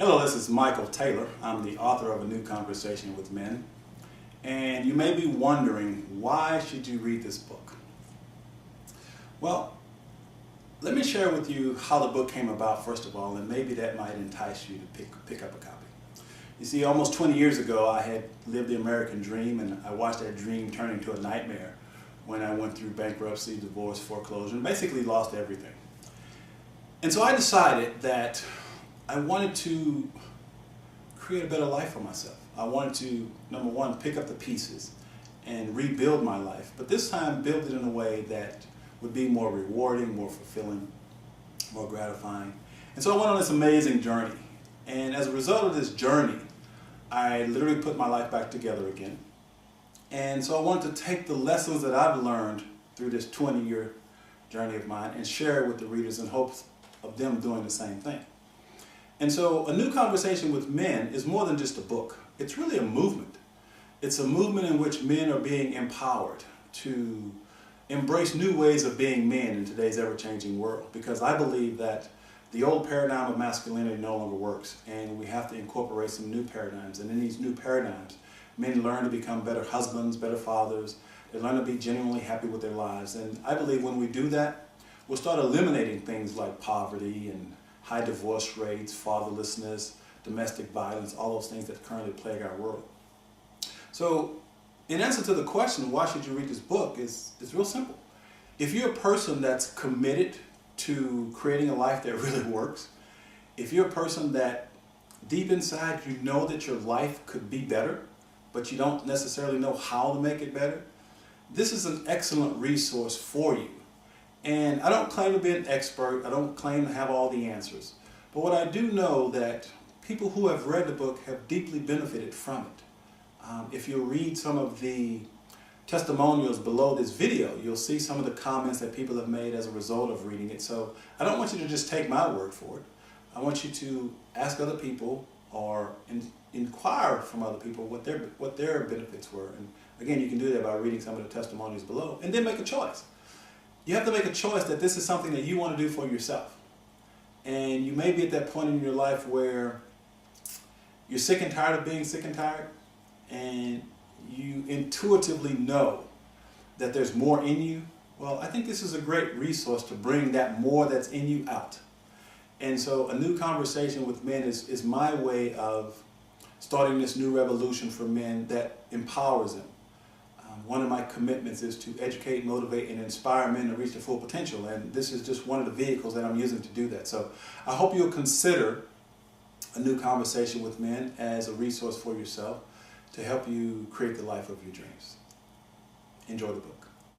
Hello, this is Michael Taylor. I'm the author of A New Conversation with Men. And you may be wondering, why should you read this book? Well, let me share with you how the book came about, first of all, and maybe that might entice you to pick up a copy. You see, almost 20 years ago, I had lived the American dream, and I watched that dream turn into a nightmare when I went through bankruptcy, divorce, foreclosure, and basically lost everything. And so I decided that I wanted to create a better life for myself. I wanted to, number one, pick up the pieces and rebuild my life, but this time build it in a way that would be more rewarding, more fulfilling, more gratifying. And so I went on this amazing journey. And as a result of this journey, I literally put my life back together again. And so I wanted to take the lessons that I've learned through this 20-year journey of mine and share it with the readers in hopes of them doing the same thing. And so A New Conversation with Men is more than just a book. It's really a movement. It's a movement in which men are being empowered to embrace new ways of being men in today's ever-changing world, because I believe that the old paradigm of masculinity no longer works, and we have to incorporate some new paradigms. And in these new paradigms, men learn to become better husbands, better fathers. They learn to be genuinely happy with their lives. And I believe when we do that, we'll start eliminating things like poverty and high divorce rates, fatherlessness, domestic violence, all those things that currently plague our world. So, in answer to the question, why should you read this book, it's real simple. If you're a person that's committed to creating a life that really works, if you're a person that deep inside you know that your life could be better, but you don't necessarily know how to make it better, this is an excellent resource for you. And I don't claim to be an expert, I don't claim to have all the answers, but what I do know that people who have read the book have deeply benefited from it. If you read some of the testimonials below this video, you'll see some of the comments that people have made as a result of reading it. So I don't want you to just take my word for it. I want you to ask other people or inquire from other people what their benefits were. And again, you can do that by reading some of the testimonials below, and then make a choice. You have to make a choice that this is something that you want to do for yourself. And you may be at that point in your life where you're sick and tired of being sick and tired, and you intuitively know that there's more in you. Well, I think this is a great resource to bring that more that's in you out. And so A New Conversation with Men is my way of starting this new revolution for men that empowers them. One of my commitments is to educate, motivate, and inspire men to reach their full potential, and this is just one of the vehicles that I'm using to do that. So I hope you'll consider A New Conversation with Men as a resource for yourself to help you create the life of your dreams. Enjoy the book.